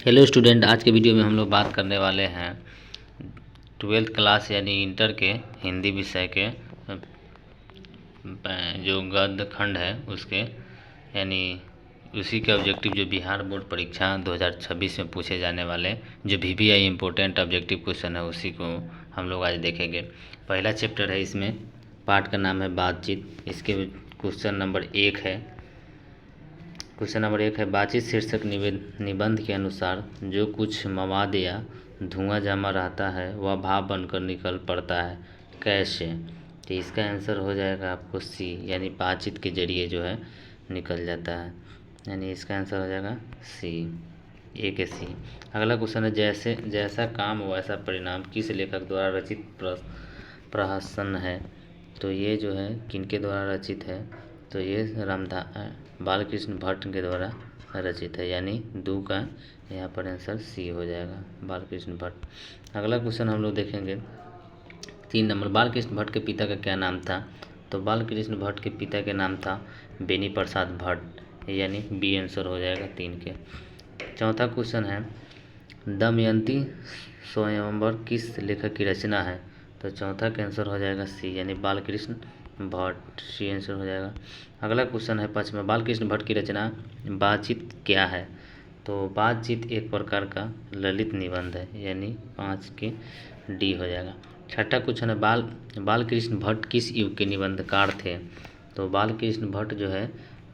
Hello student, आज के video में हम लोग बात करने वाले हैं 12th क्लास यानी इंटर के हिंदी विषय के जो गद्य खंड है उसके यानी उसी के ऑब्जेक्टिव जो बिहार बोर्ड परीक्षा 2026 में पूछे जाने वाले जो VVI इम्पोर्टेंट ऑब्जेक्टिव क्वेश्चन है उसी को हम लोग आज देखेंगे। पहला चैप्टर है, इसमें पार्ट का नाम है बातचीत। इसके क्वेश्चन नंबर 1 है। क्वेश्चन नंबर 1 है, बातचीत शीर्षक निबंध के अनुसार जो कुछ मवाद या धुआं जमा रहता है वह भाप बनकर निकल पड़ता है, कैसे? तो इसका आंसर हो जाएगा आपको सी, यानी बातचीत के जरिए जो है निकल जाता है, यानी इसका आंसर हो जाएगा सी, ए के सी। अगला क्वेश्चन है, जैसा काम वैसा परिणाम किस लेखक द्वारा रचित प्रहसन है? तो ये जो है किनके द्वारा रचित है? तो ये बालकृष्ण भट्ट के द्वारा रचित है, यानी दो का यहाँ पर आंसर सी हो जाएगा, बालकृष्ण भट्ट। अगला क्वेश्चन हम लोग देखेंगे 3 नंबर, बालकृष्ण भट्ट के पिता का क्या नाम था? तो बालकृष्ण भट्ट के पिता के नाम था बेनी प्रसाद भट्ट, यानी बी आंसर हो जाएगा 3 के। चौथा क्वेश्चन है, दमयंती स्वयंवर किस लेखक की रचना है? तो चौथा का आंसर हो जाएगा सी, यानी बालकृष्ण भट्ट, सी आंसर हो जाएगा। अगला क्वेश्चन है 5वां, बालकृष्ण भट्ट की रचना बातचीत क्या है? तो बातचीत एक प्रकार का ललित निबंध है, यानी 5 के डी हो जाएगा। छठा क्वेश्चन है, बालकृष्ण भट्ट किस युग के निबंधकार थे? तो बालकृष्ण भट्ट जो है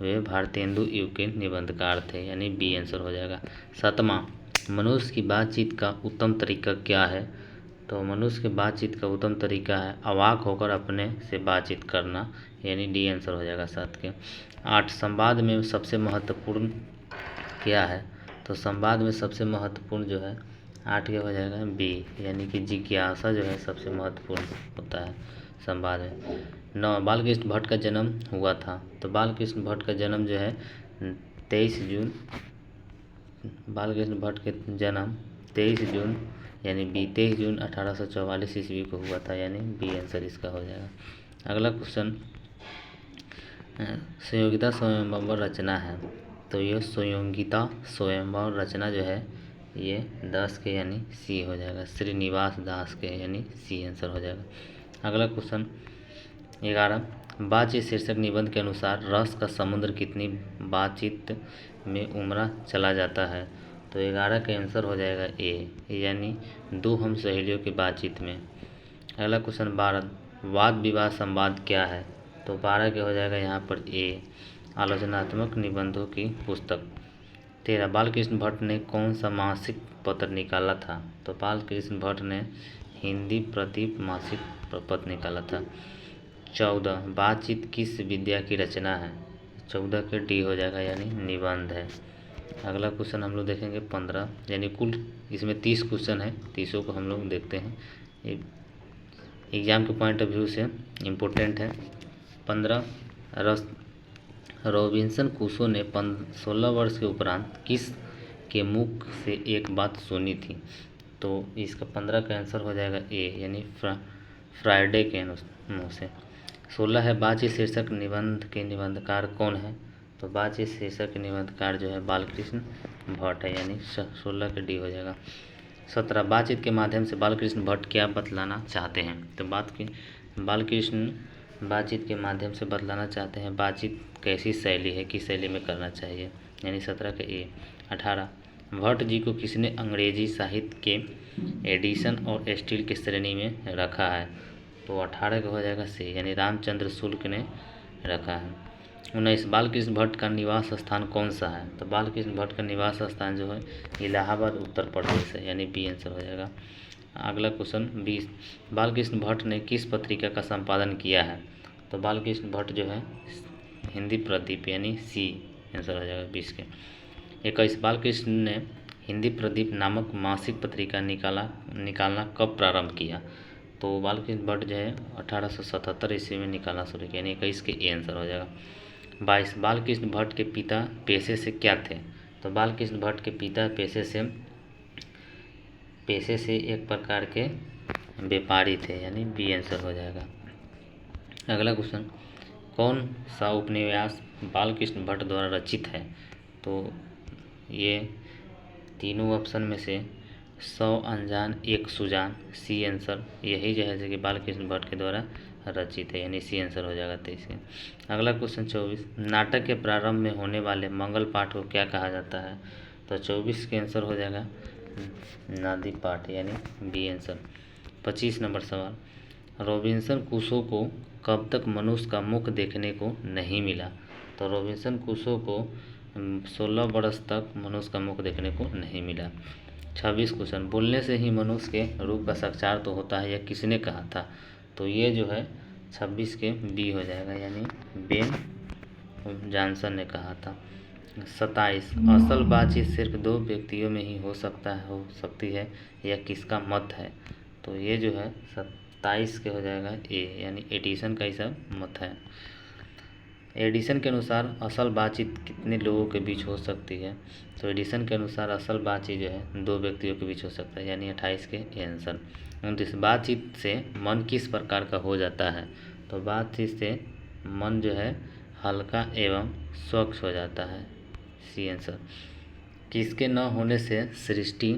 वे भारतेंदु युग के निबंधकार थे, यानी बी आंसर हो जाएगा। 7वां, मनुष्य की बातचीत का उत्तम तरीका क्या है? तो मनुष्य की बातचीत का उत्तम तरीका है अवाक होकर अपने से बातचीत करना, यानी डी आंसर हो जाएगा 7 के। 8, संवाद में सबसे महत्वपूर्ण क्या है? तो संवाद में सबसे महत्वपूर्ण जो है 8 के हो जाएगा बी, यानी कि जिज्ञासा जो है सबसे महत्वपूर्ण होता है संवाद में। 9, बालकृष्ण भट्ट का जन्म हुआ था? तो बालकृष्ण भट्ट का जन्म जो है 23 जून, बालकृष्ण भट्ट के जन्म 23 जून यानी बी 23 जून 1844 ईस्वी को हुआ था, यानी बी आंसर इसका हो जाएगा। अगला क्वेश्चन, संयोगिता स्वयंवर रचना है? तो ये संयोगिता स्वयंवर रचना जो है ये 10 के यानी सी हो जाएगा, श्रीनिवास दास के, यानी सी आंसर हो जाएगा। अगला क्वेश्चन 11, बातचीत शीर्षक निबंध के अनुसार रस का समुद्र कितनी बातचीत में उमड़ा चला जाता है? तो 11 का आंसर हो जाएगा ए, यानी 2 हम सहेलियों की बातचीत में। अगला क्वेश्चन 12, वाद विवाद संवाद क्या है? तो 12 के हो जाएगा यहाँ पर ए, आलोचनात्मक निबंधों की पुस्तक। 13, बालकृष्ण भट्ट ने कौन सा मासिक पत्र निकाला था? तो बालकृष्ण भट्ट ने हिंदी प्रदीप मासिक पत्र निकाला था। 14, बातचीत किस विद्या की रचना है? 14 के डी हो जाएगा, यानी निबंध है। अगला क्वेश्चन हम लोग देखेंगे 15, यानी कुल इसमें 30 क्वेश्चन है, 30 को हम लोग देखते हैं, एग्जाम के पॉइंट ऑफ व्यू से इम्पोर्टेंट है। 15, रॉबिन्सन क्रूसो ने 16 वर्ष के उपरांत किस के मुख से एक बात सुनी थी? तो इसका 15 का आंसर हो जाएगा ए, यानी फ्राइडे के मुँह से। 16 है, बातचीत शीर्षक निबंध के निबंधकार कौन है? तो बातचीत शीर्षक के निबंधकार जो है बालकृष्ण भट्ट है, यानी 16 के डी हो जाएगा। 17, बातचीत के माध्यम से बालकृष्ण भट्ट क्या बतलाना चाहते हैं? तो बालकृष्ण बातचीत के माध्यम से बतलाना चाहते हैं बातचीत कैसी शैली है, किस शैली में करना चाहिए, यानी 17 के ए। 18, भट्ट जी को किसने अंग्रेजी साहित्य के एडिशन और स्टील की श्रेणी में रखा है? तो 18 का हो जाएगा सी, यानी रामचंद्र शुक्ल ने रखा है। 19, बालकृष्ण भट्ट का निवास स्थान कौन सा है? तो बालकृष्ण भट्ट का निवास स्थान जो है इलाहाबाद उत्तर प्रदेश है, यानी बी आंसर हो जाएगा। अगला क्वेश्चन 20, बालकृष्ण भट्ट ने किस पत्रिका का संपादन किया है? तो बालकृष्ण भट्ट जो है हिंदी प्रदीप, यानी सी आंसर हो जाएगा 20 के। 21, बालकृष्ण ने हिंदी प्रदीप नामक मासिक पत्रिका निकालना कब प्रारंभ किया? तो बालकृष्ण भट्ट जो है 1877 ईस्वी में निकालना शुरू किया, यानी 21 के ए आंसर हो जाएगा। 22, बालकृष्ण भट्ट के पिता पेशे से क्या थे? तो बालकृष्ण भट्ट के पिता पेशे से एक प्रकार के व्यापारी थे, यानी बी आंसर हो जाएगा। अगला क्वेश्चन, कौन सा उपन्यास बालकृष्ण भट्ट द्वारा रचित है? तो ये तीनों ऑप्शन में से 100 अनजान 1 सुजान, सी आंसर। यही जो है कि बालकृष्ण भट्ट के द्वारा रचित है, यानी सी आंसर हो जाएगा 23। अगला क्वेश्चन 24, नाटक के प्रारंभ में होने वाले मंगल पाठ को क्या कहा जाता है? तो 24 के आंसर हो जाएगा नादी पाठ, यानी बी आंसर। 25 नंबर सवाल, रॉबिन्सन क्रूसो को कब तक मनुष्य का मुख देखने को नहीं मिला? तो रॉबिन्सन क्रूसो को 16 वर्ष तक मनुष्य का मुख देखने को नहीं मिला। 26 क्वेश्चन, बोलने से ही मनुष्य के रूप का साक्षात तो होता है, यह किसने कहा था? तो ये जो है 26 के बी हो जाएगा, यानी बेन जॉनसन ने कहा था। 27, असल बातचीत सिर्फ 2 व्यक्तियों में ही हो सकती है, यह किसका मत है? तो ये जो है 27 के हो जाएगा ए, यानी एडिसन का ही सब मत है। एडिसन के अनुसार असल बातचीत कितने लोगों के बीच हो सकती है? तो एडिसन के अनुसार असल बातचीत जो है 2 व्यक्तियों के बीच हो सकता है, यानी 28 के आंसर। 29, बातचीत से मन किस प्रकार का हो जाता है? तो बातचीत से मन जो है हल्का एवं स्वच्छ हो जाता है, सी आंसर। किसके न होने से सृष्टि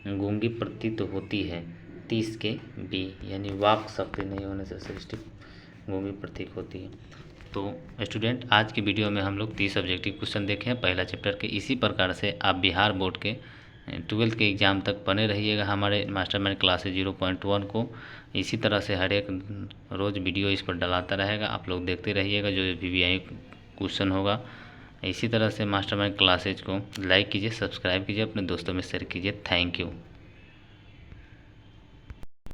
गूंगी प्रतीत होती है? 30 के बी, यानी वाक शक्ति नहीं होने से सृष्टि गूंगी प्रतीत होती है। तो स्टूडेंट, आज की वीडियो में हम लोग 30 ऑब्जेक्टिव क्वेश्चन देखे हैं पहला चैप्टर के। इसी प्रकार से आप बिहार बोर्ड के 12th के एग्ज़ाम तक बने रहिएगा हमारे मास्टरमाइंड क्लासेज 0.1 को। इसी तरह से हर एक रोज़ वीडियो इस पर डलाता रहेगा, आप लोग देखते रहिएगा जो VVI क्वेश्चन होगा। इसी तरह से मास्टरमाइंड क्लासेज को लाइक कीजिए, सब्सक्राइब कीजिए, अपने दोस्तों में शेयर कीजिए। Thank you.